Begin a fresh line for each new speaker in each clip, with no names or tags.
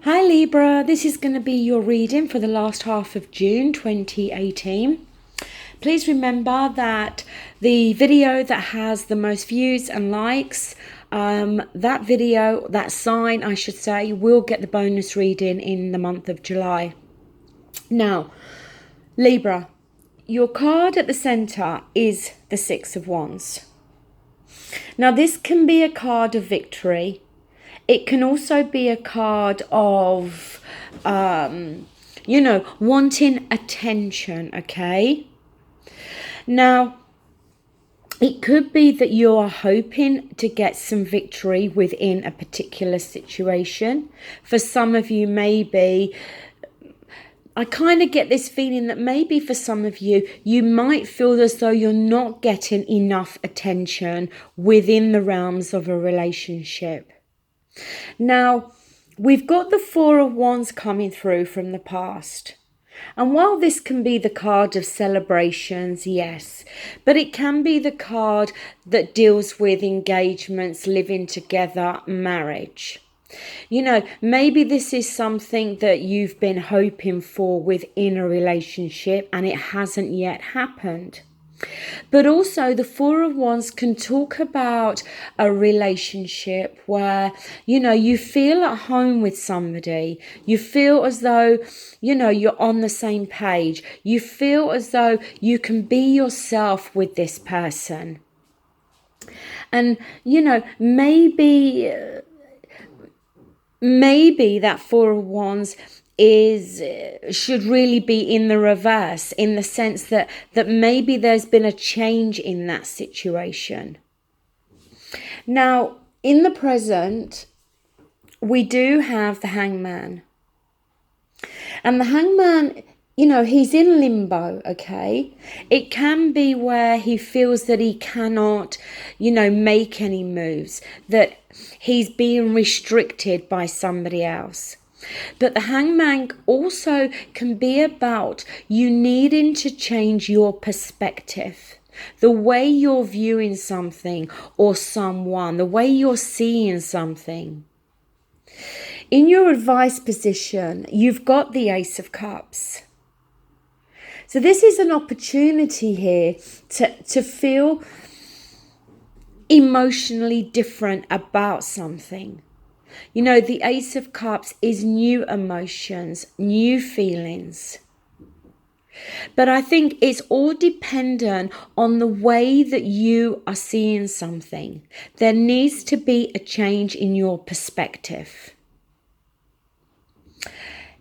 Hi Libra, this is going to be your reading for the last half of June 2018. Please remember that the video that has the most views and likes, that sign I should say, will get the bonus reading in the month of July. Now, Libra, your card at the center is the Six of Wands. Now this can be a card of victory. It can also be a card of, wanting attention, okay? Now, it could be that you are hoping to get some victory within a particular situation. For some of you, maybe, I kind of get this feeling that maybe for some of you, you might feel as though you're not getting enough attention within the realms of a relationship. Now, we've got the Four of Wands coming through from the past. And while this can be the card of celebrations, yes, but it can be the card that deals with engagements, living together, marriage. You know, maybe this is something that you've been hoping for within a relationship and it hasn't yet happened. But also the Four of Wands can talk about a relationship where, you feel at home with somebody. You feel as though, you're on the same page. You feel as though you can be yourself with this person. And, maybe that Four of Wands should really be in the reverse, in the sense that maybe there's been a change in that situation. Now, in the present, we do have the Hangman. And the Hangman, he's in limbo, okay? It can be where he feels that he cannot, make any moves, that he's being restricted by somebody else. But the Hangman also can be about you needing to change your perspective. The way you're viewing something or someone, the way you're seeing something. In your advice position, you've got the Ace of Cups. So this is an opportunity here to feel emotionally different about something. The Ace of Cups is new emotions, new feelings. But I think it's all dependent on the way that you are seeing something. There needs to be a change in your perspective.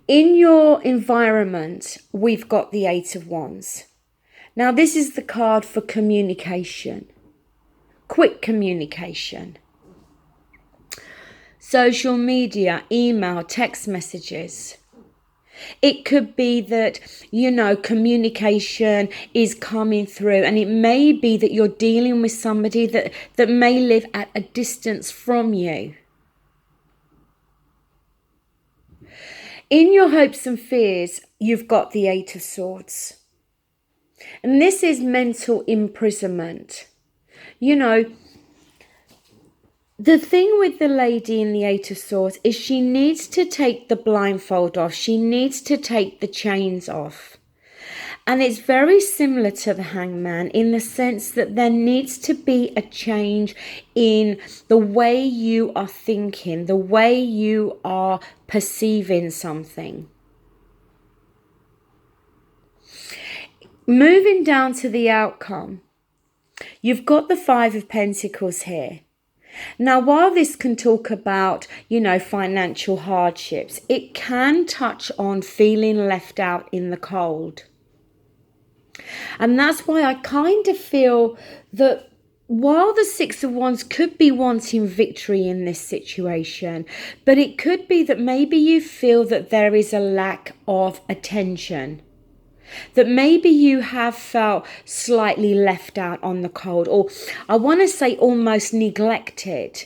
In your environment, we've got the Eight of Wands. Now, this is the card for communication, quick communication. Social media, email, text messages. It could be that, communication is coming through, and it may be that you're dealing with somebody that may live at a distance from you. In your hopes and fears, you've got the Eight of Swords. And this is mental imprisonment. The thing with the lady in the Eight of Swords is she needs to take the blindfold off. She needs to take the chains off. And it's very similar to the Hangman in the sense that there needs to be a change in the way you are thinking, the way you are perceiving something. Moving down to the outcome, you've got the Five of Pentacles here. Now, while this can talk about, financial hardships, it can touch on feeling left out in the cold. And that's why I kind of feel that while the Six of Wands could be wanting victory in this situation, but it could be that maybe you feel that there is a lack of attention. That maybe you have felt slightly left out on the cold, or I want to say almost neglected.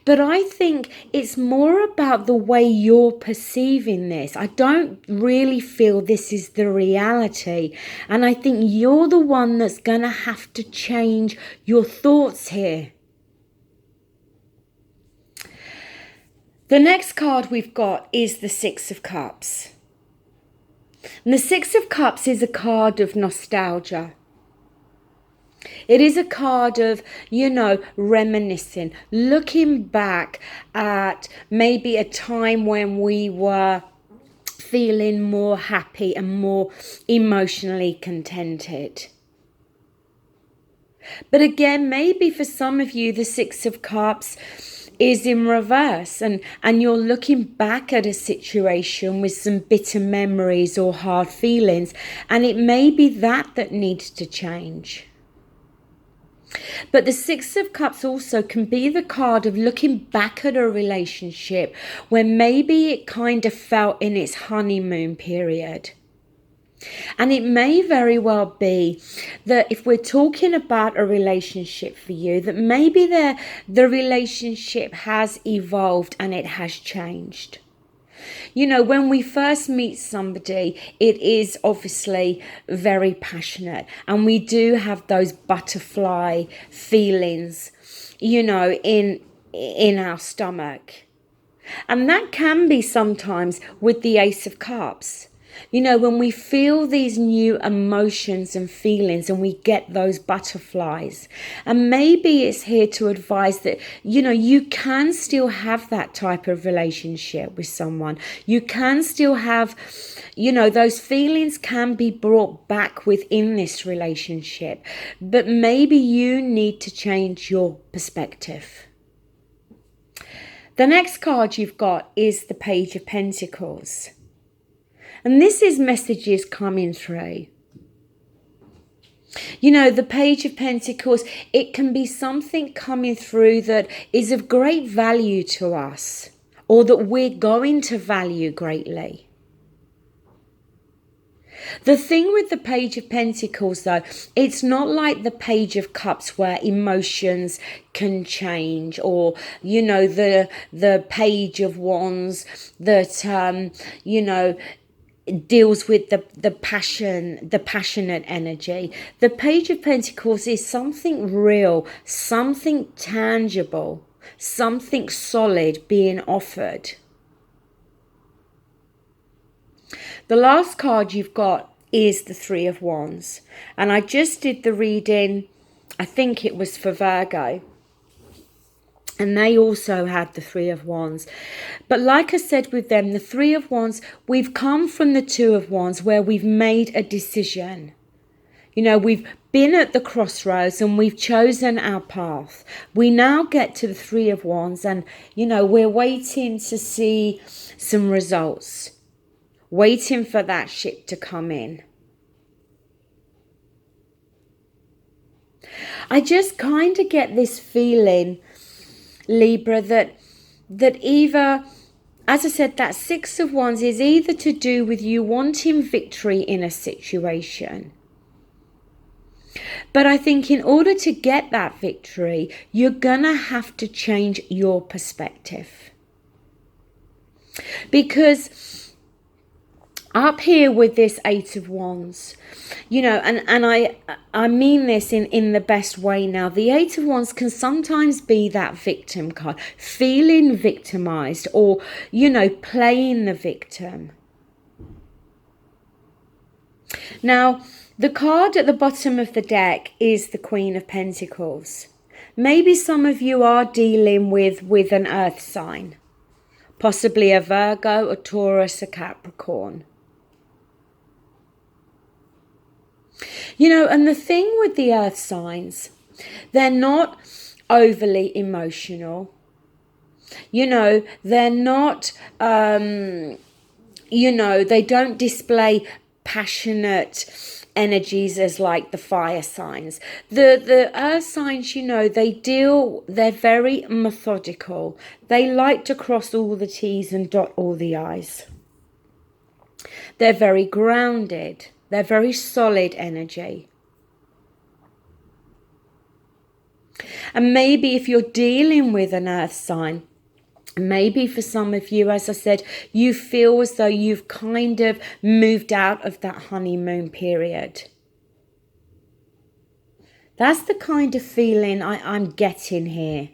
But I think it's more about the way you're perceiving this. I don't really feel this is the reality. And I think you're the one that's going to have to change your thoughts here. The next card we've got is the Six of Cups. And the Six of Cups is a card of nostalgia. It is a card of, reminiscing, looking back at maybe a time when we were feeling more happy and more emotionally contented. But again, maybe for some of you, the Six of Cups is in reverse, and you're looking back at a situation with some bitter memories or hard feelings, and it may be that needs to change. But the Six of Cups also can be the card of looking back at a relationship where maybe it kind of felt in its honeymoon period. And it may very well be that if we're talking about a relationship for you, that maybe the relationship has evolved and it has changed. When we first meet somebody, it is obviously very passionate, and we do have those butterfly feelings, in our stomach. And that can be sometimes with the Ace of Cups. When we feel these new emotions and feelings and we get those butterflies, and maybe it's here to advise that, you can still have that type of relationship with someone. You can still have, those feelings can be brought back within this relationship, but maybe you need to change your perspective. The next card you've got is the Page of Pentacles. And this is messages coming through. The Page of Pentacles, it can be something coming through that is of great value to us, or that we're going to value greatly. The thing with the Page of Pentacles, though, it's not like the Page of Cups where emotions can change, or, the Page of Wands that, deals with the passionate energy. The Page of Pentacles is something real, something tangible, something solid being offered. The last card you've got is the Three of Wands, and I just did the reading, I think it was for Virgo, and they also had the Three of Wands. But like I said with them, the Three of Wands, we've come from the Two of Wands where we've made a decision. We've been at the crossroads and we've chosen our path. We now get to the Three of Wands, and, we're waiting to see some results. Waiting for that ship to come in. I just kind of get this feeling, Libra, that either, as I said, that Six of Wands is either to do with you wanting victory in a situation. But I think in order to get that victory, you're going to have to change your perspective. Because up here with this Eight of Wands, and I mean this in the best way now. The Eight of Wands can sometimes be that victim card, feeling victimized, or, playing the victim. Now, the card at the bottom of the deck is the Queen of Pentacles. Maybe some of you are dealing with an earth sign, possibly a Virgo, a Taurus, a Capricorn. And the thing with the earth signs, they're not overly emotional. They're not, they don't display passionate energies as like the fire signs. The earth signs, they're very methodical. They like to cross all the T's and dot all the I's. They're very grounded. They're very solid energy. And maybe if you're dealing with an earth sign, maybe for some of you, as I said, you feel as though you've kind of moved out of that honeymoon period. That's the kind of feeling I'm getting here.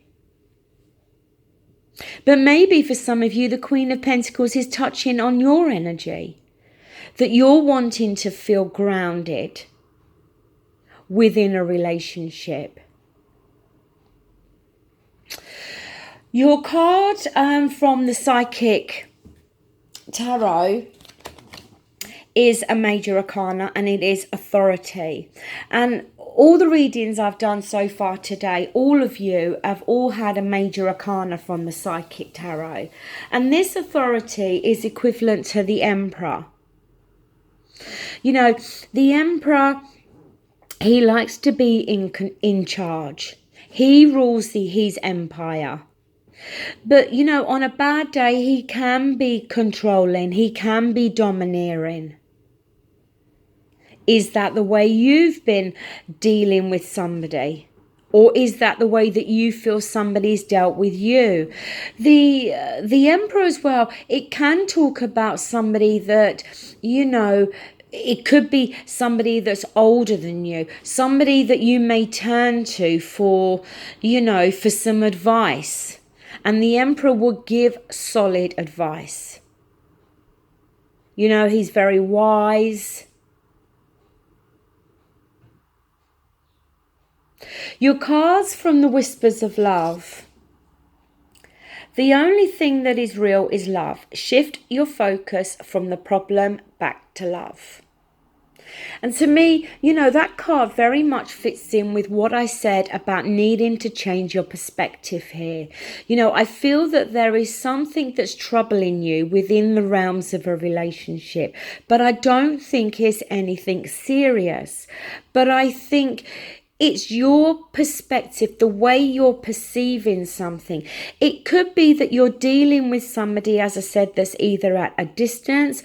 But maybe for some of you, the Queen of Pentacles is touching on your energy, that you're wanting to feel grounded within a relationship. Your card from the Psychic Tarot is a major arcana, and it is authority. And all the readings I've done so far today, all of you have all had a major arcana from the Psychic Tarot. And this authority is equivalent to the Emperor. You know, the Emperor, he likes to be in charge. He rules his empire. But, you know, on a bad day, he can be controlling. He can be domineering. Is that the way you've been dealing with somebody? Or is that the way that you feel somebody's dealt with you? The Emperor as well, it can talk about somebody that, you know, it could be somebody that's older than you, somebody that you may turn to for, you know, for some advice. And the Emperor will give solid advice. You know, he's very wise. Your cards from the Whispers of Love. The only thing that is real is love. Shift your focus from the problem back to love. And to me, you know, that card very much fits in with what I said about needing to change your perspective here. You know, I feel that there is something that's troubling you within the realms of a relationship, but I don't think it's anything serious. But I think it's your perspective, the way you're perceiving something. It could be that you're dealing with somebody, as I said, that's either at a distance,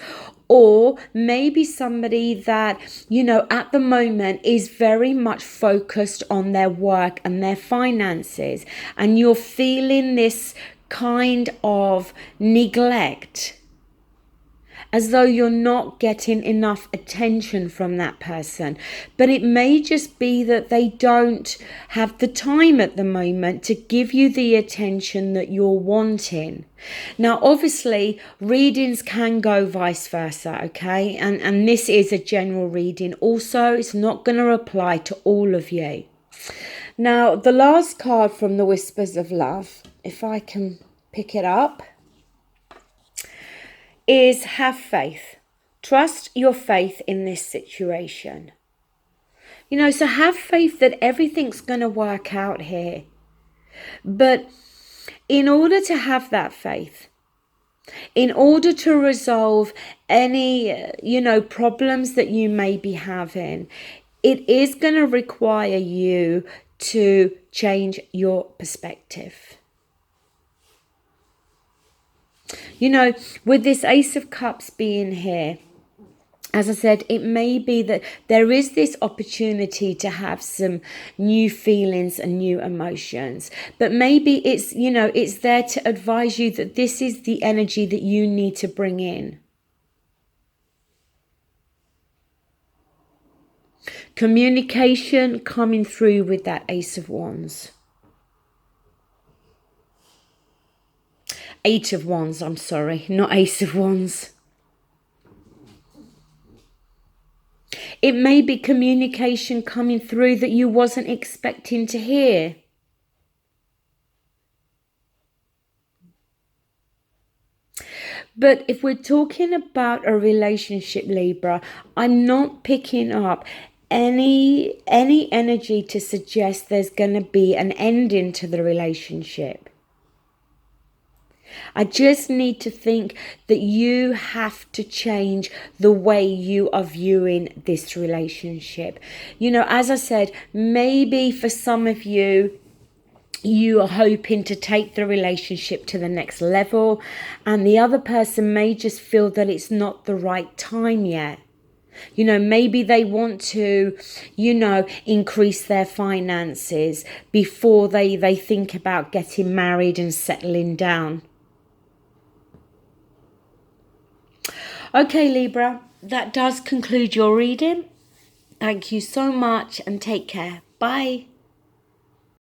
or maybe somebody that, you know, at the moment is very much focused on their work and their finances. And you're feeling this kind of neglect, as though you're not getting enough attention from that person. But it may just be that they don't have the time at the moment to give you the attention that you're wanting. Now, obviously, readings can go vice versa, okay? And this is a general reading. Also, it's not going to apply to all of you. Now, the last card from the Whispers of Love, if I can pick it up, is have faith. Trust your faith in this situation. You know, so have faith that everything's going to work out here. But in order to have that faith, in order to resolve any, you know, problems that you may be having, it is going to require you to change your perspective. You know, with this Ace of Cups being here, as I said, it may be that there is this opportunity to have some new feelings and new emotions. But maybe it's, you know, it's there to advise you that this is the energy that you need to bring in. Communication coming through with that Ace of Wands. Eight of Wands, I'm sorry, not Ace of Wands. It may be communication coming through that you wasn't expecting to hear. But if we're talking about a relationship, Libra, I'm not picking up any energy to suggest there's going to be an ending to the relationship. I just need to think that you have to change the way you are viewing this relationship. You know, as I said, maybe for some of you, you are hoping to take the relationship to the next level, and the other person may just feel that it's not the right time yet. You know, maybe they want to, you know, increase their finances before they think about getting married and settling down. Okay, Libra, that does conclude your reading. Thank you so much and take care. Bye.